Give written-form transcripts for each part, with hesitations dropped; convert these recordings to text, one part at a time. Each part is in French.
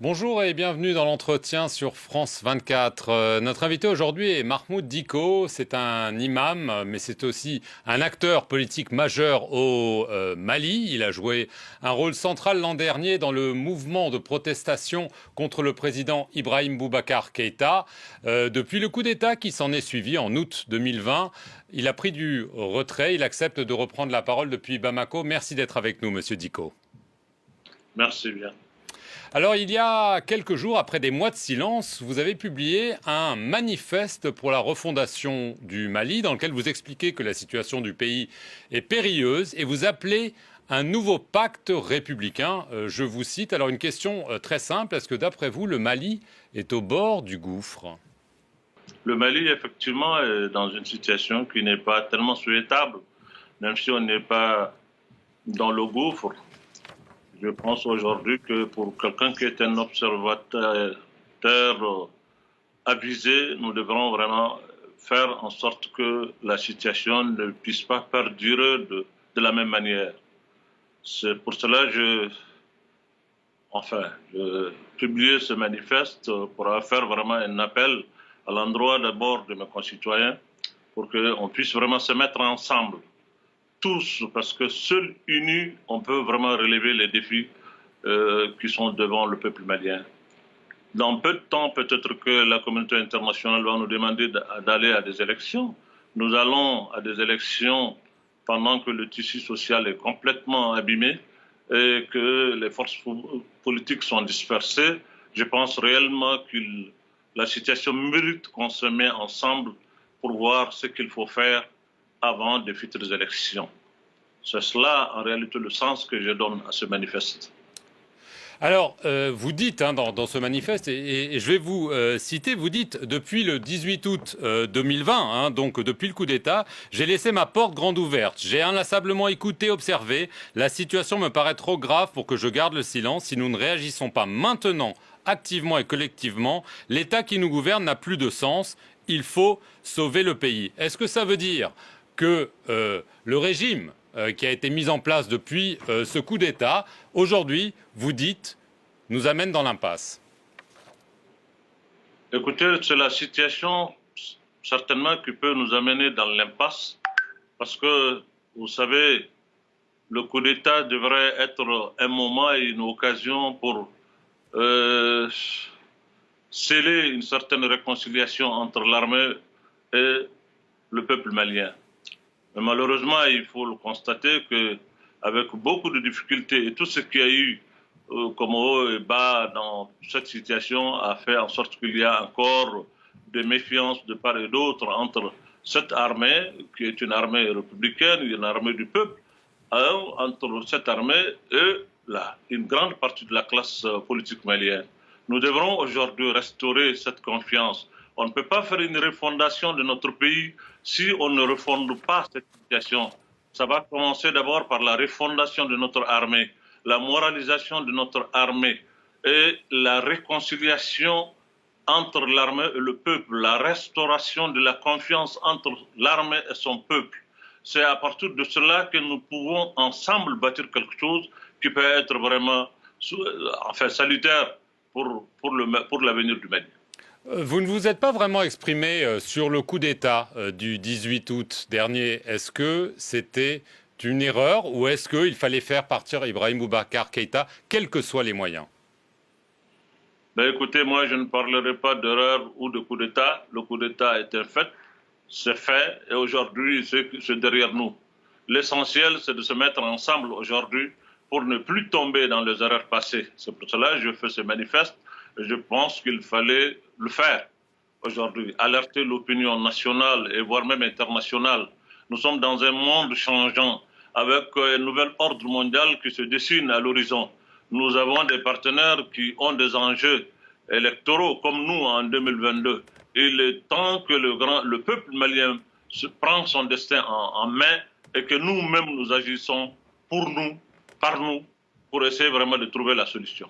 Bonjour et bienvenue dans l'entretien sur France 24. Notre invité aujourd'hui est Mahmoud Dicko. C'est un imam, mais c'est aussi un acteur politique majeur au Mali. Il a joué un rôle central l'an dernier dans le mouvement de protestation contre le président Ibrahim Boubacar Keïta. Depuis le coup d'État qui s'en est suivi en août 2020, il a pris du retrait. Il accepte de reprendre la parole depuis Bamako. Merci d'être avec nous, Monsieur Dicko. Merci bien. Alors, il y a quelques jours, après des mois de silence, vous avez publié un manifeste pour la refondation du Mali, dans lequel vous expliquez que la situation du pays est périlleuse et vous appelez un nouveau pacte républicain. Je vous cite. Alors, une question très simple. Est-ce que, d'après vous, le Mali est au bord du gouffre? Le Mali, effectivement, est dans une situation qui n'est pas tellement souhaitable, même si on n'est pas dans le gouffre. Je pense aujourd'hui que pour quelqu'un qui est un observateur avisé, nous devrons vraiment faire en sorte que la situation ne puisse pas perdurer de la même manière. C'est pour cela que je publié ce manifeste pour faire vraiment un appel à l'endroit d'abord de mes concitoyens pour qu'on puisse vraiment se mettre ensemble tous, parce que seuls unis, on peut vraiment relever les défis qui sont devant le peuple malien. Dans peu de temps, peut-être que la communauté internationale va nous demander d'aller à des élections. Nous allons à des élections pendant que le tissu social est complètement abîmé et que les forces politiques sont dispersées. Je pense réellement que la situation mérite qu'on se mette ensemble pour voir ce qu'il faut faire avant de futures élections. C'est cela, en réalité, le sens que je donne à ce manifeste. Alors, vous dites dans ce manifeste, et je vais vous citer, vous dites, depuis le 18 août 2020, donc depuis le coup d'État, j'ai laissé ma porte grande ouverte. J'ai inlassablement écouté, observé. La situation me paraît trop grave pour que je garde le silence. Si nous ne réagissons pas maintenant, activement et collectivement, l'État qui nous gouverne n'a plus de sens. Il faut sauver le pays. Est-ce que ça veut dire que le régime qui a été mis en place depuis ce coup d'État, aujourd'hui, vous dites, nous amène dans l'impasse? Écoutez, c'est la situation certainement qui peut nous amener dans l'impasse, parce que, vous savez, le coup d'État devrait être un moment et une occasion pour sceller une certaine réconciliation entre l'armée et le peuple malien. Mais malheureusement, il faut le constater qu'avec beaucoup de difficultés et tout ce qu'il y a eu comme haut et bas dans cette situation a fait en sorte qu'il y a encore des méfiances de part et d'autre entre cette armée, qui est une armée républicaine, une armée du peuple, entre cette armée et une grande partie de la classe politique malienne. Nous devrons aujourd'hui restaurer cette confiance. On ne peut pas faire une refondation de notre pays si on ne refonde pas cette situation. Ça va commencer d'abord par la refondation de notre armée, la moralisation de notre armée et la réconciliation entre l'armée et le peuple, la restauration de la confiance entre l'armée et son peuple. C'est à partir de cela que nous pouvons ensemble bâtir quelque chose qui peut être vraiment salutaire pour l'avenir du Mali. Vous ne vous êtes pas vraiment exprimé sur le coup d'État du 18 août dernier. Est-ce que c'était une erreur ou est-ce qu'il fallait faire partir Ibrahim Boubacar Keïta, quels que soient les moyens? Écoutez, moi je ne parlerai pas d'erreur ou de coup d'État. Le coup d'État est un fait, c'est fait et aujourd'hui c'est derrière nous. L'essentiel c'est de se mettre ensemble aujourd'hui pour ne plus tomber dans les erreurs passées. C'est pour cela que je fais ce manifeste. Je pense qu'il fallait le faire aujourd'hui, alerter l'opinion nationale et voire même internationale. Nous sommes dans un monde changeant avec un nouvel ordre mondial qui se dessine à l'horizon. Nous avons des partenaires qui ont des enjeux électoraux comme nous en 2022. Il est temps que le peuple malien prenne son destin en main et que nous-mêmes nous agissons pour nous, par nous, pour essayer vraiment de trouver la solution.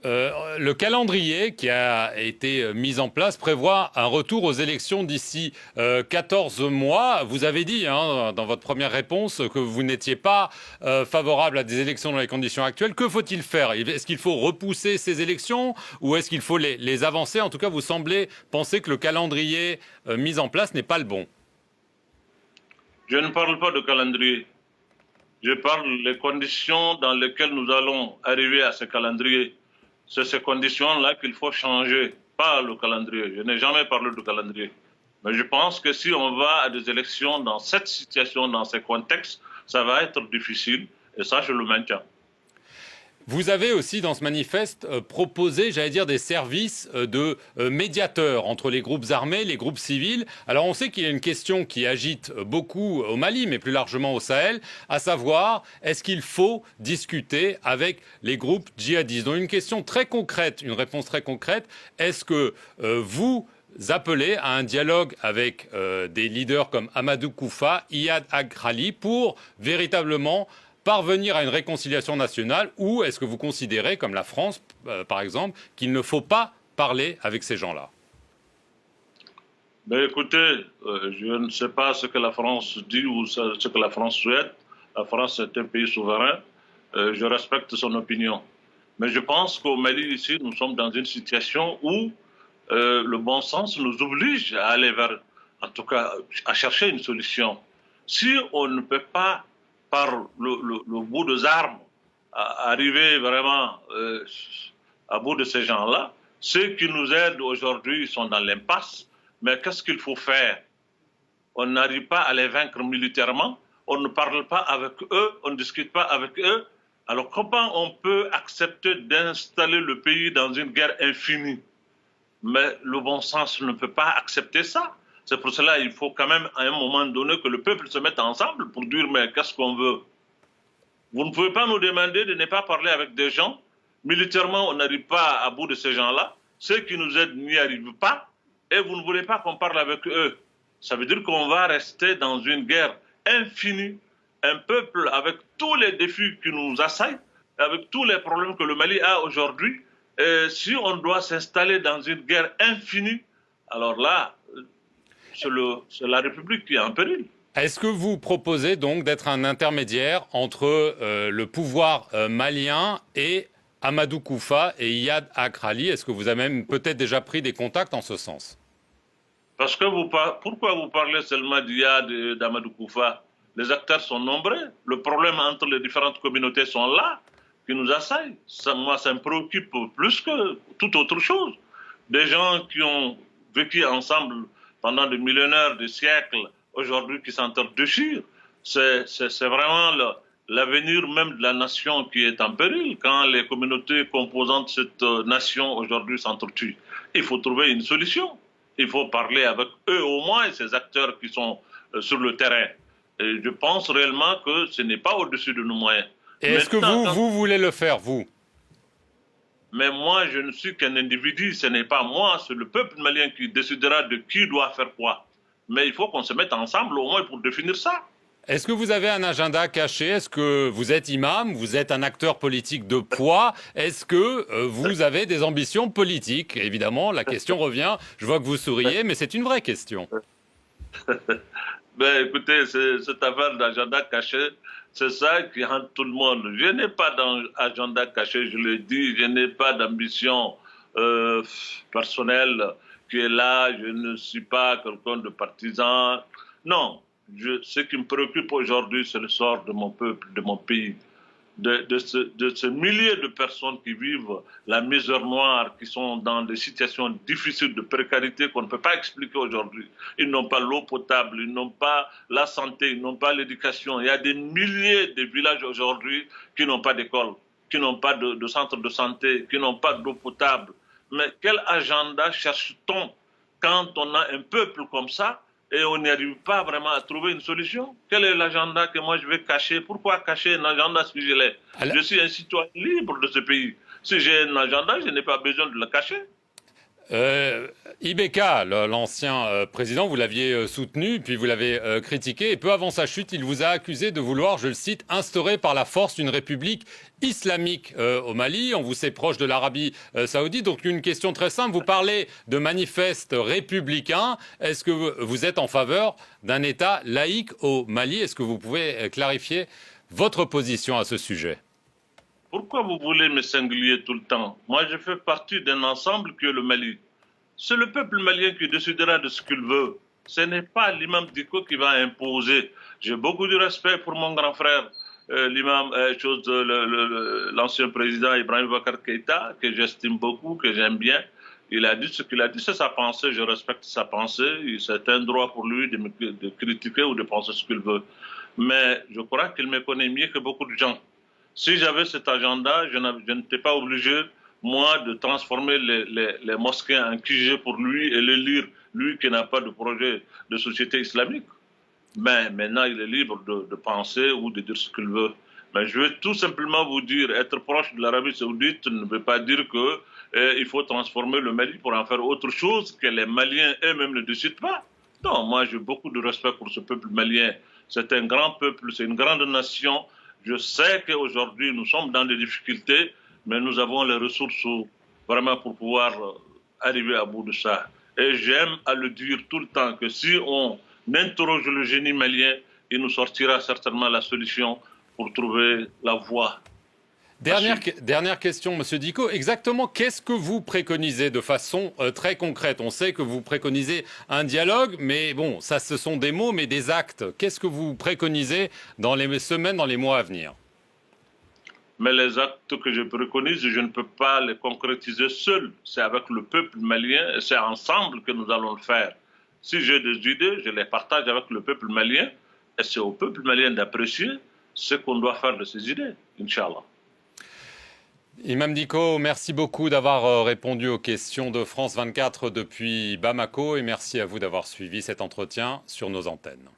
Le calendrier qui a été mis en place prévoit un retour aux élections d'ici 14 mois. Vous avez dit hein, dans votre première réponse que vous n'étiez pas favorable à des élections dans les conditions actuelles. Que faut-il faire? Est-ce qu'il faut repousser ces élections ou est-ce qu'il faut les avancer? En tout cas, vous semblez penser que le calendrier mis en place n'est pas le bon. Je ne parle pas de calendrier. Je parle des conditions dans lesquelles nous allons arriver à ce calendrier. C'est ces conditions-là qu'il faut changer, pas le calendrier. Je n'ai jamais parlé de calendrier. Mais je pense que si on va à des élections dans cette situation, dans ces contextes, ça va être difficile. Et ça, je le maintiens. Vous avez aussi dans ce manifeste proposé, j'allais dire, des services de médiateurs entre les groupes armés, les groupes civils. Alors on sait qu'il y a une question qui agite beaucoup au Mali, mais plus largement au Sahel, à savoir, est-ce qu'il faut discuter avec les groupes djihadistes? Donc une question très concrète, une réponse très concrète, est-ce que vous appelez à un dialogue avec des leaders comme Amadou Koufa, Iyad Agrali, pour véritablement parvenir à une réconciliation nationale, ou est-ce que vous considérez, comme la France par exemple, qu'il ne faut pas parler avec ces gens-là? Mais écoutez, je ne sais pas ce que la France dit ou ce que la France souhaite. La France est un pays souverain. Je respecte son opinion. Mais je pense qu'au Mali, ici, nous sommes dans une situation où le bon sens nous oblige à aller vers, en tout cas, à chercher une solution. Si on ne peut pas par le bout des armes, arriver vraiment à bout de ces gens-là. Ceux qui nous aident aujourd'hui sont dans l'impasse. Mais qu'est-ce qu'il faut faire? On n'arrive pas à les vaincre militairement, on ne parle pas avec eux, on ne discute pas avec eux. Alors comment on peut accepter d'installer le pays dans une guerre infinie? Mais le bon sens ne peut pas accepter ça. C'est pour cela qu'il faut quand même, à un moment donné, que le peuple se mette ensemble pour dire, mais qu'est-ce qu'on veut? Vous ne pouvez pas nous demander de ne pas parler avec des gens. Militairement, on n'arrive pas à bout de ces gens-là. Ceux qui nous aident n'y arrivent pas. Et vous ne voulez pas qu'on parle avec eux. Ça veut dire qu'on va rester dans une guerre infinie. Un peuple avec tous les défis qui nous assaillent, avec tous les problèmes que le Mali a aujourd'hui. Et si on doit s'installer dans une guerre infinie, alors là, c'est la République qui est en péril. Est-ce que vous proposez donc d'être un intermédiaire entre le pouvoir malien et Amadou Koufa et Iyad Agrali? Est-ce que vous avez même peut-être déjà pris des contacts en ce sens? Parce que pourquoi vous parlez seulement d'Iyad et d'Amadou Koufa? Les acteurs sont nombreux. Le problème entre les différentes communautés sont là, qui nous assaillent. Moi, ça me préoccupe plus que toute autre chose. Des gens qui ont vécu ensemble pendant des millénaires, des siècles, aujourd'hui qui s'entredéchirent. C'est vraiment l'avenir même de la nation qui est en péril quand les communautés composantes de cette nation aujourd'hui s'entretuent. Il faut trouver une solution. Il faut parler avec eux au moins, ces acteurs qui sont sur le terrain. Et je pense réellement que ce n'est pas au-dessus de nos moyens. Et est-ce que vous voulez le faire, vous? Mais moi, je ne suis qu'un individu, ce n'est pas moi, c'est le peuple malien qui décidera de qui doit faire quoi. Mais il faut qu'on se mette ensemble au moins pour définir ça. Est-ce que vous avez un agenda caché? Est-ce que vous êtes imam? Vous êtes un acteur politique de poids? Est-ce que vous avez des ambitions politiques? Évidemment, la question revient. Je vois que vous souriez, mais c'est une vraie question. Ben, écoutez, cette affaire d'agenda caché, c'est ça qui hante tout le monde. Je n'ai pas d'agenda caché, je le dis, je n'ai pas d'ambition personnelle qui est là, je ne suis pas quelqu'un de partisan. Non, ce qui me préoccupe aujourd'hui, c'est le sort de mon peuple, de mon pays, de ces milliers de personnes qui vivent la misère noire, qui sont dans des situations difficiles de précarité qu'on ne peut pas expliquer aujourd'hui. Ils n'ont pas l'eau potable, ils n'ont pas la santé, ils n'ont pas l'éducation. Il y a des milliers de villages aujourd'hui qui n'ont pas d'école, qui n'ont pas de centre de santé, qui n'ont pas d'eau potable. Mais quel agenda cherche-t-on quand on a un peuple comme ça et on n'arrive pas vraiment à trouver une solution? Quel est l'agenda que moi je vais cacher? Pourquoi cacher un agenda si je l'ai? Je suis un citoyen libre de ce pays. Si j'ai un agenda, je n'ai pas besoin de le cacher. Ibeka, l'ancien président, vous l'aviez soutenu, puis vous l'avez critiqué, et peu avant sa chute, il vous a accusé de vouloir, je le cite, instaurer par la force une république islamique au Mali. On vous sait proche de l'Arabie saoudite, donc une question très simple. Vous parlez de manifeste républicain. Est-ce que vous êtes en faveur d'un État laïque au Mali? Est-ce que vous pouvez clarifier votre position à ce sujet? Pourquoi vous voulez me singulier tout le temps? Moi, je fais partie d'un ensemble que le Mali. C'est le peuple malien qui décidera de ce qu'il veut. Ce n'est pas l'imam Diko qui va imposer. J'ai beaucoup de respect pour mon grand frère, l'imam, l'ancien président Ibrahim Bakar Keïta, que j'estime beaucoup, que j'aime bien. Il a dit ce qu'il a dit, c'est sa pensée, je respecte sa pensée. C'est un droit pour lui de critiquer ou de penser ce qu'il veut. Mais je crois qu'il me connaît mieux que beaucoup de gens. Si j'avais cet agenda, je n'étais pas obligé, moi, de transformer les mosquées en QG pour lui et les lire, lui qui n'a pas de projet de société islamique. Mais maintenant, il est libre de penser ou de dire ce qu'il veut. Mais je veux tout simplement vous dire, être proche de l'Arabie saoudite ne veut pas dire qu'il faut transformer le Mali pour en faire autre chose que les Maliens eux-mêmes ne décident pas. Non, moi j'ai beaucoup de respect pour ce peuple malien. C'est un grand peuple, c'est une grande nation. Je sais qu'aujourd'hui, nous sommes dans des difficultés, mais nous avons les ressources vraiment pour pouvoir arriver à bout de ça. Et j'aime à le dire tout le temps que si on interroge le génie malien, il nous sortira certainement la solution pour trouver la voie. Dernière question, Monsieur Dicot. Exactement, qu'est-ce que vous préconisez de façon très concrète? On sait que vous préconisez un dialogue, mais bon, ça, ce sont des mots, mais des actes. Qu'est-ce que vous préconisez dans les semaines, dans les mois à venir? Mais les actes que je préconise, je ne peux pas les concrétiser seul. C'est avec le peuple malien, c'est ensemble que nous allons le faire. Si j'ai des idées, je les partage avec le peuple malien, et c'est au peuple malien d'apprécier ce qu'on doit faire de ces idées, Inch'Allah. Imam Dicko, merci beaucoup d'avoir répondu aux questions de France 24 depuis Bamako et merci à vous d'avoir suivi cet entretien sur nos antennes.